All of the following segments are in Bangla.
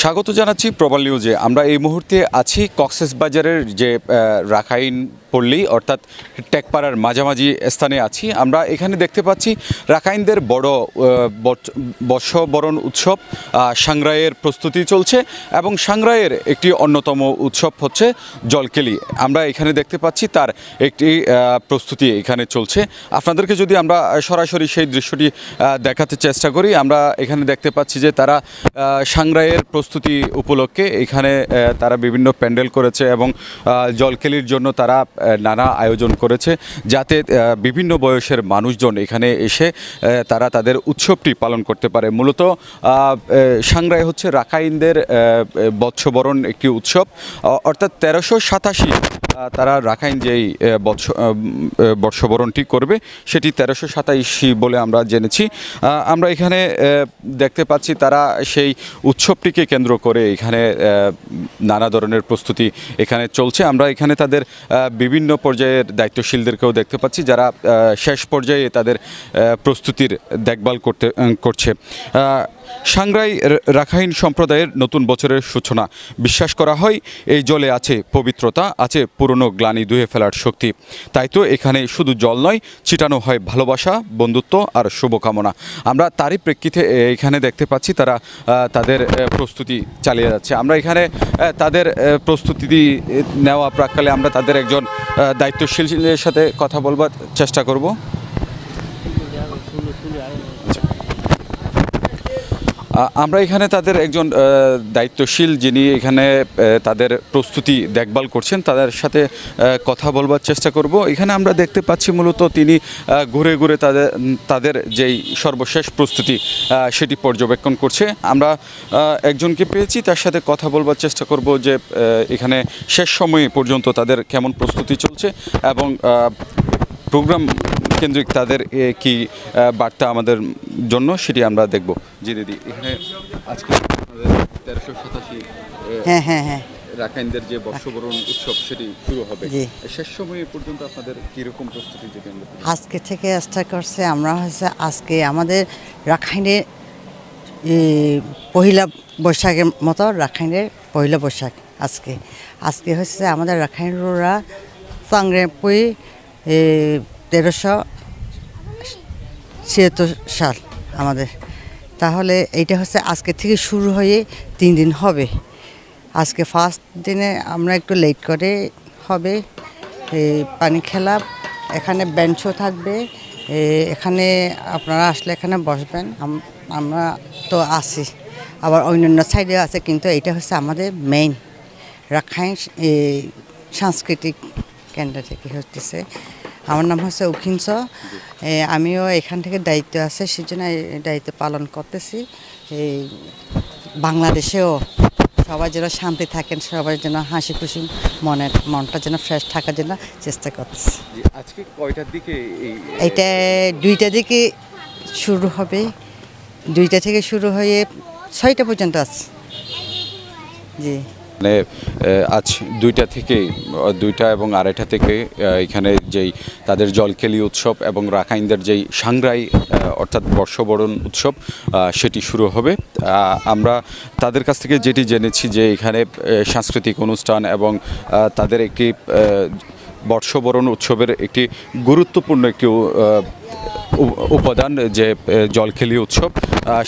স্বাগত জানাচ্ছি প্রবাল নিউজে। আমরা এই মুহূর্তে আছি কক্সবাজারের যে রাখাইন পল্লী অর্থাৎ টেকপাড়ার মাঝামাঝি স্থানে আছি। আমরা এখানে দেখতে পাচ্ছি রাখাইনদের বড় বর্ষবরণ উৎসব সাংগ্রাইয়ের প্রস্তুতি চলছে এবং সাংগ্রাইয়ের একটি অন্যতম উৎসব হচ্ছে জলকেলি। আমরা এখানে দেখতে পাচ্ছি তার একটি প্রস্তুতি এখানে চলছে। আপনাদেরকে যদি আমরা সরাসরি সেই দৃশ্যটি দেখাতে চেষ্টা করি, আমরা এখানে দেখতে পাচ্ছি যে তারা সাংগ্রাইয়ের প্রস্তুতি উপলক্ষে এখানে তারা বিভিন্ন প্যান্ডেল করেছে এবং জলকেলির জন্য তারা নানা আয়োজন করেছে যাতে বিভিন্ন বয়সের মানুষজন এখানে এসে তারা তাদের উৎসবটি পালন করতে পারে। মূলত সাংগ্রাই হচ্ছে রাখাইনদের বৎসবরণ একটি উৎসব, অর্থাৎ 1387 তারা রাখাইন যেই বর্ষবরণটি করবে সেটি 1387 বলে আমরা জেনেছি। আমরা এখানে দেখতে পাচ্ছি তারা সেই উৎসবটিকে কেন্দ্র করে এখানে নানা ধরনের প্রস্তুতি এখানে চলছে। আমরা এখানে তাদের বিভিন্ন পর্যায়ের দায়িত্বশীলদেরকেও দেখতে পাচ্ছি যারা শেষ পর্যায়ে তাদের প্রস্তুতির দেখভাল করছে। সাংগ্রাই রাখাইন সম্প্রদায়ের নতুন বছরের সূচনা। বিশ্বাস করা হয় এই জলে আছে পবিত্রতা, আছে পুরনো গ্লানি ধুয়ে ফেলার শক্তি। তাই তো এখানে শুধু জল নয়, ছিটানো হয় ভালোবাসা, বন্ধুত্ব আর শুভকামনা। আমরা তারই প্রেক্ষিতে এখানে দেখতে পাচ্ছি তারা তাদের প্রস্তুতি চালিয়ে যাচ্ছে। আমরা এখানে তাদের প্রস্তুতি নেওয়া প্রাক্কালে আমরা তাদের একজন দায়িত্বশীলের সাথে কথা বলবার চেষ্টা করব। আমরা এখানে তাদের একজন দায়িত্বশীল যিনি এখানে তাদের প্রস্তুতি দেখভাল করছেন তাদের সাথে কথা বলবার চেষ্টা করব। এখানে আমরা দেখতে পাচ্ছি মূলত তিনি ঘুরে ঘুরে তাদের যেই সর্বশেষ প্রস্তুতি সেটি পর্যবেক্ষণ করছে। আমরা একজনকে পেয়েছি, তার সাথে কথা বলবার চেষ্টা করব যে এখানে শেষ সময় পর্যন্ত তাদের কেমন প্রস্তুতি চলছে এবং প্রোগ্রাম কেন্দ্রিক তাদের কি বার্তা আমাদের জন্য সেটি আমরা দেখব। জি দিদি, এখানে আজকে 1387 রাখাইনদের যে বর্ষবরণ উৎসব সেটি শুরু হবে, শেষ সময় পর্যন্ত আপনাদের কীরকম প্রস্তুতি যদি আজকে থেকে স্টার্ট করছে? আমরা হচ্ছে আজকে আমাদের রাখাইনের পহিলা বৈশাখের মতো রাখাইনের পহিলা বৈশাখ আজকে হচ্ছে আমাদের রাখাইনরা সাংগ্রাই 1376 সাল আমাদের। তাহলে এইটা হচ্ছে আজকে থেকে শুরু হয়ে 3 দিন হবে। আজকে ফার্স্ট দিনে আমরা একটু লেট করে হবে পানি খেলা, এখানে বেঞ্চও থাকবে, এখানে আপনারা আসলে এখানে বসবেন। আমরা তো আছি, আবার অন্যান্য সাইডে আছে, কিন্তু এইটা হচ্ছে আমাদের মেইন রাখাইন সাংস্কৃতিক কেন্দ্র থেকে হচ্ছে। আমার নাম হচ্ছে উকিঞ্চ, আমিও এখান থেকে দায়িত্ব আছে, সেজন্য এই দায়িত্ব পালন করতেছি। এই বাংলাদেশেও সবাই যেন শান্তি থাকেন, সবাই যেন হাসি খুশি মনটা যেন ফ্রেশ থাকার জন্য চেষ্টা করতেছি। আজকে কয়টার দিকে এইটা 2টার দিকে শুরু হবে, 2টা থেকে শুরু হয়ে 6টা পর্যন্ত আছে। জি, মানে আজ 2টা থেকে 2টা এবং 2:30 থেকে এখানে যেই তাদের জলকেলি উৎসব এবং রাখাইনদের যেই সাংগ্রাই অর্থাৎ বর্ষবরণ উৎসব সেটি শুরু হবে। আমরা তাদের কাছ থেকে যেটি জেনেছি যে এখানে সাংস্কৃতিক অনুষ্ঠান এবং তাদের একটি বর্ষবরণ উৎসবের একটি গুরুত্বপূর্ণ একটি উপাদান যে জলকেলি উৎসব,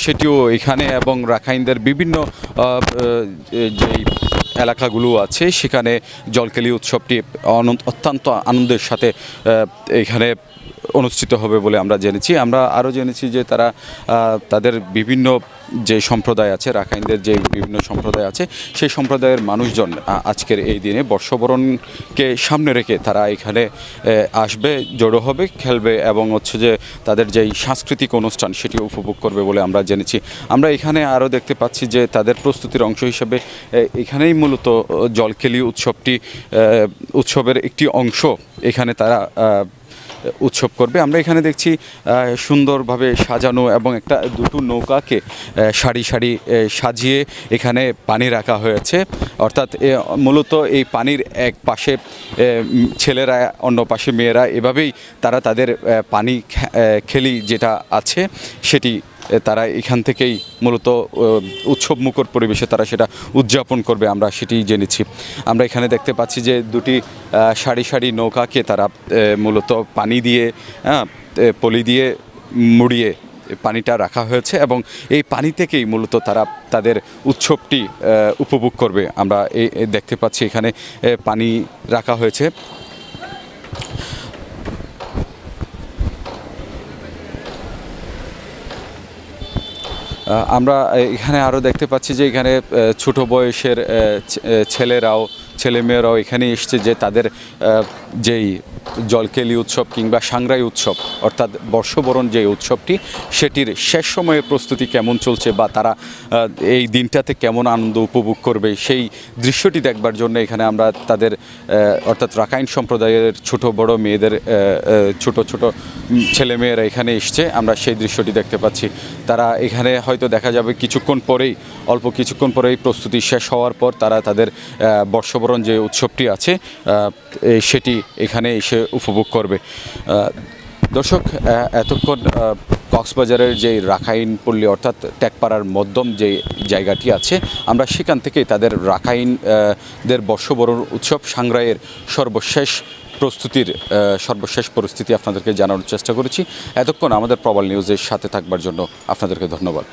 সেটিও এখানে এবং রাখাইনদের বিভিন্ন যেই এলাকাগুলো আছে সেখানে জলকেলি উৎসবটি অত্যন্ত আনন্দের সাথে এখানে অনুষ্ঠিত হবে বলে আমরা জেনেছি। আমরা আরও জেনেছি যে তারা তাদের বিভিন্ন যে সম্প্রদায় আছে, রাখাইনদের যে বিভিন্ন সম্প্রদায় আছে, সেই সম্প্রদায়ের মানুষজন আজকের এই দিনে বর্ষবরণকে সামনে রেখে তারা এখানে আসবে, জড়ো হবে, খেলবে এবং হচ্ছে যে তাদের যেই সাংস্কৃতিক অনুষ্ঠান সেটি উপভোগ করবে বলে আমরা জেনেছি। আমরা এখানে আরও দেখতে পাচ্ছি যে তাদের প্রস্তুতির অংশ হিসেবে এখানেই মূলত জলকেলি উৎসবের একটি অংশ এখানে তারা উৎসব করবে। আমরা এখানে দেখছি সুন্দরভাবে সাজানো এবং দুটো নৌকাকে সারি সারি সাজিয়ে এখানে পানি রাখা হয়েছে, অর্থাৎ মূলত এই পানির এক পাশে ছেলেরা, অন্য পাশে মেয়েরা, এভাবেই তারা তাদের পানি খেলি যেটা আছে সেটি তারা এখান থেকেই মূলত উৎসব মুখর পরিবেশে তারা সেটা উদযাপন করবে, আমরা সেটি জেনেছি। আমরা এখানে দেখতে পাচ্ছি যে দুটি সারি সারি নৌকাকে তারা মূলত পানি দিয়ে পলি দিয়ে মুড়িয়ে পানিটা রাখা হয়েছে এবং এই পানি থেকেই মূলত তারা তাদের উৎসবটি উপভোগ করবে। আমরা দেখতে পাচ্ছি এখানে পানি রাখা হয়েছে। আমরা এখানে আরও দেখতে পাচ্ছি যে এখানে ছোট বয়সের ছেলেমেয়েরাও এখানে এসছে যে তাদের যেই জলকেলি উৎসব কিংবা সাংরাই উৎসব অর্থাৎ বর্ষবরণ যে উৎসবটি সেটির শেষ সময়ে প্রস্তুতি কেমন চলছে বা তারা এই দিনটাতে কেমন আনন্দ উপভোগ করবে সেই দৃশ্যটি দেখবার জন্য এখানে আমরা তাদের অর্থাৎ রাখাইন সম্প্রদায়ের ছোট বড় মেয়েদের ছোট ছোট ছেলেমেয়েরা এখানে এসছে, আমরা সেই দৃশ্যটি দেখতে পাচ্ছি। তারা এখানে হয়তো দেখা যাবে অল্প কিছুক্ষণ পরেই প্রস্তুতি শেষ হওয়ার পর তারা তাদের বর্ষবরণ যে উৎসবটি আছে সেটি এখানে এসে উপভোগ করবে। দর্শক, এতক্ষণ কক্সবাজারের যে রাখাইন পল্লী অর্থাৎ টেকপাড়ার মধ্যম যে জায়গাটি আছে আমরা সেখান থেকে তাদের রাখাইনদের বর্ষবরণ উৎসব সাংরাইয়ের সর্বশেষ পরিস্থিতি আপনাদেরকে জানানোর চেষ্টা করেছি। এতক্ষণ আমাদের প্রবাল নিউজের সাথে থাকবার জন্য আপনাদেরকে ধন্যবাদ।